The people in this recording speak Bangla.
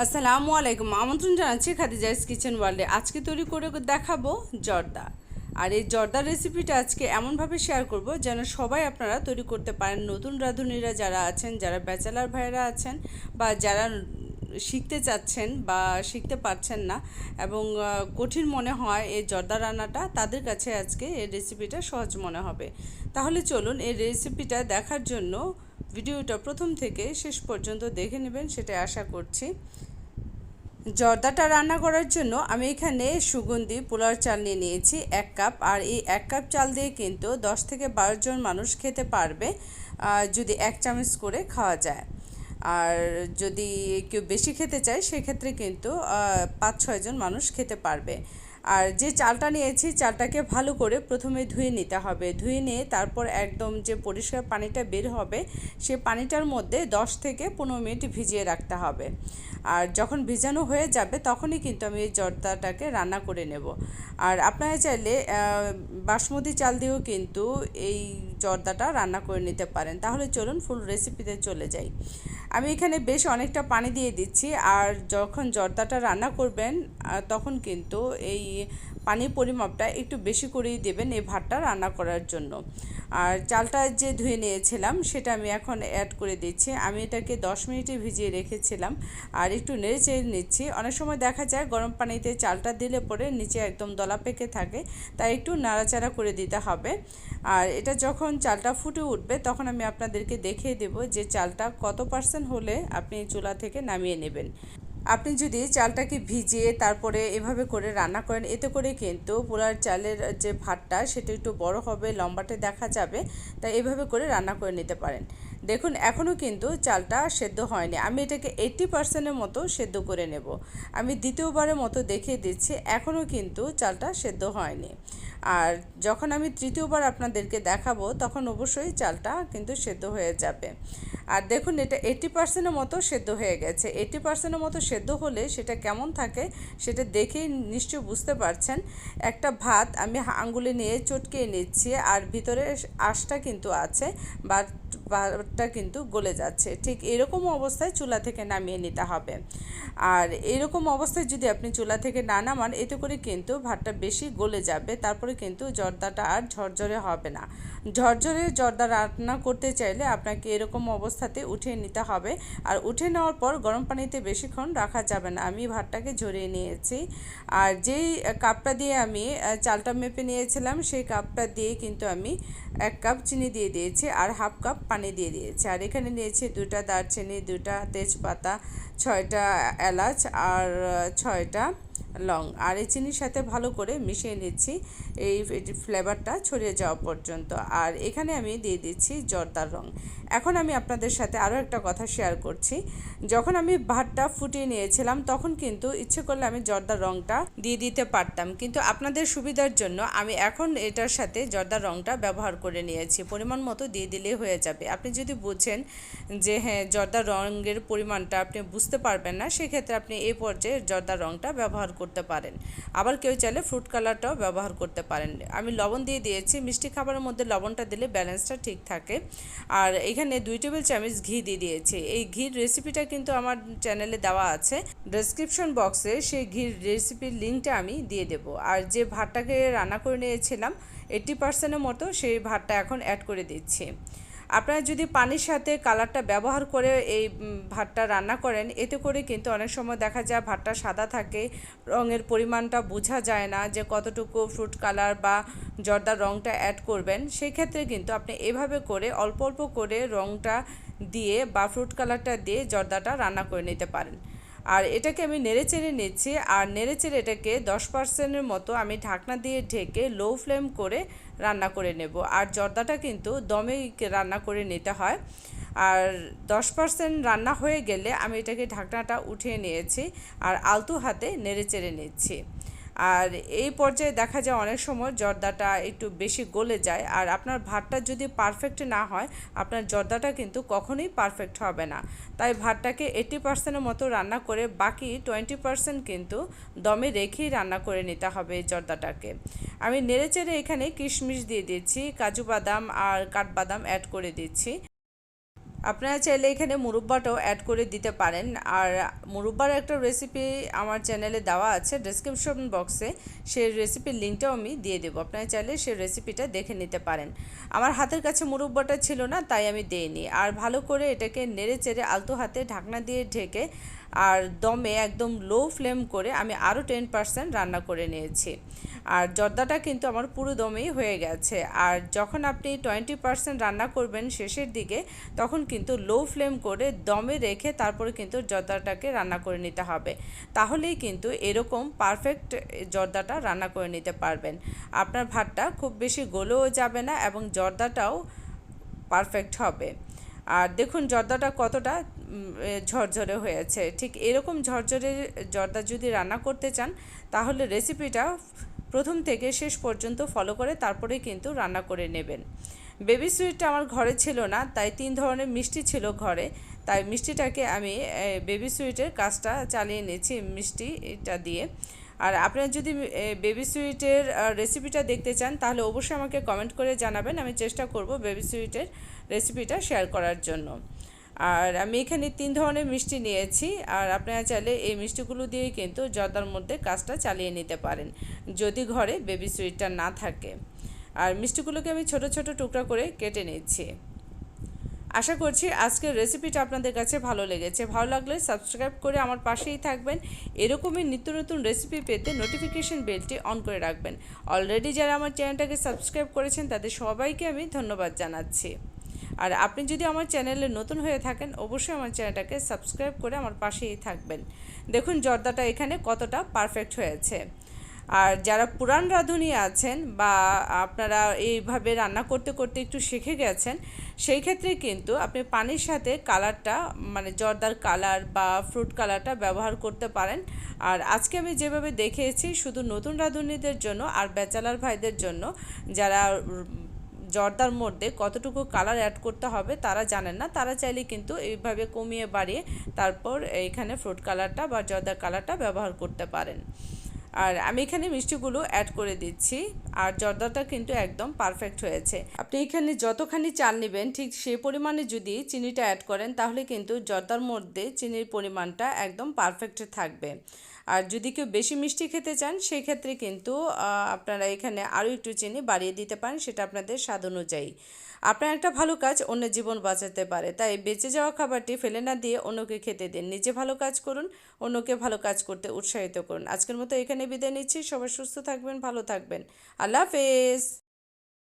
আসসালামু আলাইকুম। আমন্ত্রণ জানাচ্ছি খাদিজাস কিচেন ওয়ার্ল্ডে। আজকে তৈরি করে দেখাবো জর্দা। আর এই জর্দার রেসিপিটা আজকে এমনভাবে শেয়ার করব যেন সবাই আপনারা তৈরি করতে পারেন। নতুন রাঁধুনিরা যারা আছেন, যারা ব্যাচেলার ভাইয়েরা আছেন, বা যারা শিখতে চাচ্ছেন বা শিখতে পারছেন না এবং কঠিন মনে হয় এই জর্দা রান্নাটা, তাদের কাছে আজকে এই রেসিপিটা সহজ মনে হবে। তাহলে চলুন এই রেসিপিটা দেখার জন্য ভিডিওটা প্রথম থেকে শেষ পর্যন্ত দেখে নেবেন, সেটা আশা করছি। জর্দাটা রান্না করার জন্য আমি এখানে সুগন্ধি পোলাওর চাল নিয়ে নিয়েছি 1 কাপ। আর এই 1 কাপ চাল দিয়ে কিন্তু 10 থেকে 12 জন মানুষ খেতে পারবে যদি 1 চামচ করে খাওয়া যায়। আর যদি কেউ বেশি খেতে চায় সেক্ষেত্রে কিন্তু 5-6 জন মানুষ খেতে পারবে। আর যে চালটা নিয়েছি, চালটাকে ভালো করে প্রথমে ধুয়ে নিতে হবে। ধুয়ে নিয়ে তারপর একদম যে পরিষ্কার পানিটা বের হবে, সে পানিটার মধ্যে 10 থেকে 15 মিনিট ভিজিয়ে রাখতে হবে। আর যখন ভিজানো হয়ে যাবে তখনই কিন্তু আমি এই জর্দাটাকে রান্না করে নেব। আর আপনারা চাইলে বাসমতি চাল দিয়েও কিন্তু এই জর্দাটা রান্না করে নিতে পারেন। তাহলে চলুন ফুল রেসিপিতে চলে যাই। আমি এখানে বেশ অনেকটা পানি দিয়ে দিচ্ছি। আর যখন জর্দাটা রান্না করবেন তখন কিন্তু এই পানির পরিমাপটা একটু বেশি করেই দেবেন এই ভাতটা রান্না করার জন্য। আর চালটা যে ধুয়ে নিয়েছিলাম সেটা আমি এখন অ্যাড করে দিচ্ছি। আমি এটাকে 10 মিনিটে ভিজিয়ে রেখেছিলাম। আর একটু নেড়ে চেড়ে নিচ্ছি। অনেক সময় দেখা যায় গরম পানিতে চালটা দিলে পরে নিচে একদম দলা পেকে থাকে, তাই একটু নাড়াচাড়া করে দিতে হবে। আর এটা যখন চালটা ফুটে উঠবে তখন আমি আপনাদেরকে দেখিয়ে দেব যে চালটা কত % হলে আপনি চুলা থেকে নামিয়ে নেবেন। আপনি যদি চালটাকে ভিজিয়ে তারপরে এভাবে করে রান্না করেন, এতে করে কিন্তু পোলার চালের যে ভাতটা সেটা একটু বড় হবে, লম্বাটে দেখা যাবে। তাই এভাবে করে রান্না করে নিতে পারেন। দেখুন এখনও কিন্তু চালটা সেদ্ধ হয়নি। আমি এটাকে 80%-এর মতো সেদ্ধ করে নেব। আমি দ্বিতীয়বারের মতো দেখিয়ে দিচ্ছি, এখনও কিন্তু চালটা সেদ্ধ হয়নি। আর যখন আমি তৃতীয়বার আপনাদেরকে দেখাবো তখন অবশ্যই চালটা কিন্তু সেদ্ধ হয়ে যাবে। আর দেখুন এটা 80%-এর মতো সেদ্ধ হয়ে গেছে। 80%-এর মতো সেদ্ধ হলে সেটা কেমন থাকে সেটা দেখেই নিশ্চয় বুঝতে পারছেন। একটা ভাত আমি আঙ্গুলে নিয়ে চটকে নিচ্ছি, আর ভিতরে আঁশটা কিন্তু আছে, ভাতটা কিন্তু গলে যাচ্ছে। ঠিক এরকম অবস্থায় চুলা থেকে নামিয়ে নিতে হবে। আর এরকম অবস্থায় যদি আপনি চুলা থেকে না নামান, এতে করে কিন্তু ভাতটা বেশি গলে যাবে, তারপরে কিন্তু জর্দাটা আর ঝরঝরে হবে না। ঝরঝরে জর্দা রান্না করতে চাইলে আপনাকে এরকম অবস্থাতে উঠিয়ে নিতে হবে। আর উঠে নেওয়ার পর গরম পানিতে বেশিক্ষণ রাখা যাবে না। আমি ভাতটাকে ঝরিয়ে নিয়েছি। আর যেই কাপটা দিয়ে আমি চালটা মেপে নিয়েছিলাম সেই কাপটা দিয়ে কিন্তু আমি 1 কাপ চিনি দিয়ে দিয়েছি আর 1/2 কাপ পানি দিয়ে দিয়েছি। আর এখানে নিয়েছি 2টা দারচিনি, 2টা তেজপাতা, 6টা এলাচ আর 6টা লং। আর এই চিনির সাথে ভালো করে মিশিয়ে নিচ্ছি এই ফ্লেভারটা ছড়িয়ে যাওয়া পর্যন্ত। আর এখানে আমি দিয়ে দিচ্ছি জর্দার রং। এখন আমি আপনাদের সাথে আরও একটা কথা শেয়ার করছি। যখন আমি ভাতটা ফুটিয়ে নিয়েছিলাম তখন কিন্তু ইচ্ছে করলে আমি জর্দার রংটা দিয়ে দিতে পারতাম, কিন্তু আপনাদের সুবিধার জন্য আমি এখন এটার সাথে জর্দার রংটা ব্যবহার করে নিয়েছি। পরিমাণ মতো দিয়ে দিলেই হয়ে যাবে। আপনি যদি বুঝেন যে হ্যাঁ জর্দার রঙের পরিমাণটা আপনি বুঝতে পারবেন না, সেক্ষেত্রে আপনি এই পর্যায়ে জর্দার রংটা ব্যবহার করতে পারেন। আবার কেউ চাইলে ফ্রুট কালারটাও ব্যবহার করতে পারেন। আমি লবণ দিয়ে দিয়েছি। মিষ্টি খাবারের মধ্যে লবণটা দিলে ব্যালেন্সটা ঠিক থাকে। আর এখানে 2 টেবিল চামচ ঘি দিয়ে দিয়েছি। এই ঘির রেসিপিটা কিন্তু আমার চ্যানেলে দেওয়া আছে, ডেসক্রিপশন বক্সে সেই ঘির রেসিপির লিঙ্কটা আমি দিয়ে দেব। আর যে ভাতটাকে রান্না করে নিয়েছিলাম 80%-এর মতো, সেই ভাতটা এখন অ্যাড করে দিচ্ছি। আপনারা যদি পানির সাথে কালারটা ব্যবহার করে এই ভাতটা রান্না করেন, এতে করে কিন্তু অনেক সময় দেখা যায় ভাতটা সাদা থাকে, রঙের পরিমাণটা বোঝা যায় না যে কতটুকু ফ্রুট কালার বা জর্দার রঙটা অ্যাড করবেন। সেই ক্ষেত্রে কিন্তু আপনি এভাবে করে অল্প অল্প করে রঙটা দিয়ে বা ফ্রুট কালারটা দিয়ে জর্দাটা রান্না করে নিতে পারেন। আর এটাকে আমি নেড়েচেড়ে নিচ্ছি। আর নেড়েচেড়ে এটাকে 10%-এর মতো আমি ঢাকনা দিয়ে ঢেকে লো ফ্লেম করে রান্না করে নেব। আর জর্দাটা কিন্তু দমে রান্না করে নিতে হয়। আর 10% রান্না হয়ে গেলে আমি এটাকে ঢাকনাটা উঠিয়ে নিয়েছি আর আলতো হাতে নেড়েচেড়ে নিচ্ছি। আর এই পর্যায়ে দেখা যায় অনেক সময় জর্দাটা একটু বেশি গলে যায়। আর আপনার ভাতটা যদি পারফেক্ট না হয়, আপনার জর্দাটা কিন্তু কখনোই পারফেক্ট হবে না। তাই ভাতটাকে 80%-এর মতো রান্না করে বাকি 20% কিন্তু দমে রেখেই রান্না করে নিতে হবে এই জর্দাটাকে। আমি নেড়েচেড়ে এখানে কিশমিশ দিয়ে দিচ্ছি, কাজু বাদাম আর কাঠবাদাম অ্যাড করে দিচ্ছি। আপনারা চাইলে এখানে মুরব্বাটাও অ্যাড করে দিতে পারেন। আর মুরব্বার একটা রেসিপি আমার চ্যানেলে দেওয়া আছে ডেসক্রিপশন বক্সে, সেই রেসিপির লিঙ্কটাও আমি দিয়ে দেবো, আপনারা চাইলে সেই রেসিপিটা দেখে নিতে পারেন। আমার হাতের কাছে মুরব্বাটা ছিল না, তাই আমি দেইনি। আর ভালো করে এটাকে নেড়ে চেড়ে আলতো হাতে ঢাকনা দিয়ে ঢেকে আর দমে একদম লো ফ্লেম করে আমি আরও 10% রান্না করে নিয়েছি। আর জর্দাটা কিন্তু আমার পুরো দমেই হয়ে গেছে। আর যখন আপনি 20% রান্না করবেন শেষের দিকে, তখন কিন্তু লো ফ্লেম করে দমে রেখে তারপরে কিন্তু জর্দাটাকে রান্না করে নিতে হবে। তাহলেই কিন্তু এরকম পারফেক্ট জর্দাটা রান্না করে নিতে পারবেন। আপনার ভাতটা খুব বেশি গলেও যাবে না এবং জর্দাটাও পারফেক্ট হবে। আর দেখুন জর্দাটা কতটা ঝরঝরে হয়েছে। ঠিক এরকম ঝরঝরে জর্দা যদি রান্না করতে চান, তাহলে রেসিপিটা প্রথম থেকে শেষ পর্যন্ত ফলো করে তারপরে কিন্তু রান্না করে নেবেন। বেবি সুইটটা আমার ঘরে ছিল না, তাই 3 ধরনের মিষ্টি ছিল ঘরে, তাই মিষ্টিটাকে আমি বেবি সুইটের কাজটা চালিয়ে নিয়েছি মিষ্টিটা দিয়ে। আর আপনারা যদি বেবি সুইটের রেসিপিটা দেখতে চান, তাহলে অবশ্যই আমাকে কমেন্ট করে জানাবেন, আমি চেষ্টা করব বেবি সুইটের রেসিপিটা শেয়ার করার জন্য। আর আমি এখানে 3 ধরনের মিষ্টি নিয়েছি। আর আপনারা চাইলে এই মিষ্টিগুলো দিয়ে কিন্তু জর্দার মধ্যে কাজটা চালিয়ে নিতে পারেন, যদি ঘরে বেবি সুইটটা না থাকে। আর মিষ্টিগুলোকে আমি ছোট ছোট টুকরা করে কেটে নিচ্ছি। আশা করছি আজকের রেসিপিটা আপনাদের কাছে ভালো লেগেছে। ভালো লাগলে সাবস্ক্রাইব করে আমার পাশেই থাকবেন। এরকমই নিত্য নতুন রেসিপি পেতে নোটিফিকেশন বেলটি অন করে রাখবেন। অলরেডি যারা আমার চ্যানেলটাকে সাবস্ক্রাইব করেছেন তাদের সবাইকে আমি ধন্যবাদ জানাচ্ছি। আর আপনি যদি আমার চ্যানেলে নতুন হয়ে থাকেন, অবশ্যই আমার চ্যানেলটাকে সাবস্ক্রাইব করে আমার পাশেই থাকবেন। দেখুন জর্দাটা এখানে কতটা পারফেক্ট হয়েছে। আর যারা পুরান রাঁধুনি আছেন বা আপনারা এইভাবে রান্না করতে করতে একটু শিখে গেছেন, সেই ক্ষেত্রে কিন্তু আপনি পানির সাথে কালারটা মানে জর্দার কালার বা ফ্রুট কালারটা ব্যবহার করতে পারেন। আর আজকে আমি যেভাবে দেখিয়েছি শুধু নতুন রাঁধুনিদের জন্য আর ব্যাচেলার ভাইদের জন্য, যারা জর্দার মধ্যে কতটুকু কালার অ্যাড করতে হবে তারা জানেন না, তারা চাইলে কিন্তু এইভাবে কমিয়ে বাড়িয়ে তারপর এইখানে ফ্রুট কালারটা বা জর্দার কালারটা ব্যবহার করতে পারেন। আর আমি এখানে মিষ্টিগুলো অ্যাড করে দিচ্ছি। আর জর্দাটা কিন্তু একদম পারফেক্ট হয়েছে। আপনি এখানে যতখানি চাল নেবেন ঠিক সেই পরিমাণে যদি চিনিটা অ্যাড করেন, তাহলে কিন্তু জর্দার মধ্যে চিনির পরিমাণটা একদম পারফেক্ট থাকবে। আর যদি কেউ বেশি মিষ্টি খেতে চান, সেই ক্ষেত্রে কিন্তু আপনারা এখানে আরও একটু চিনি বাড়িয়ে দিতে পারেন, সেটা আপনাদের স্বাদ অনুযায়ী। আপনার একটা ভালো কাজ অন্যের জীবন বাঁচাতে পারে, তাই বেঁচে যাওয়া খাবারটি ফেলে না দিয়ে অন্যকে খেতে দিন। নিজে ভালো কাজ করুন, অন্যকে ভালো কাজ করতে উৎসাহিত করুন। আজকের মতো এখানে বিদায় নিচ্ছি। সবাই সুস্থ থাকবেন, ভালো থাকবেন। আল্লাহ হাফেজ।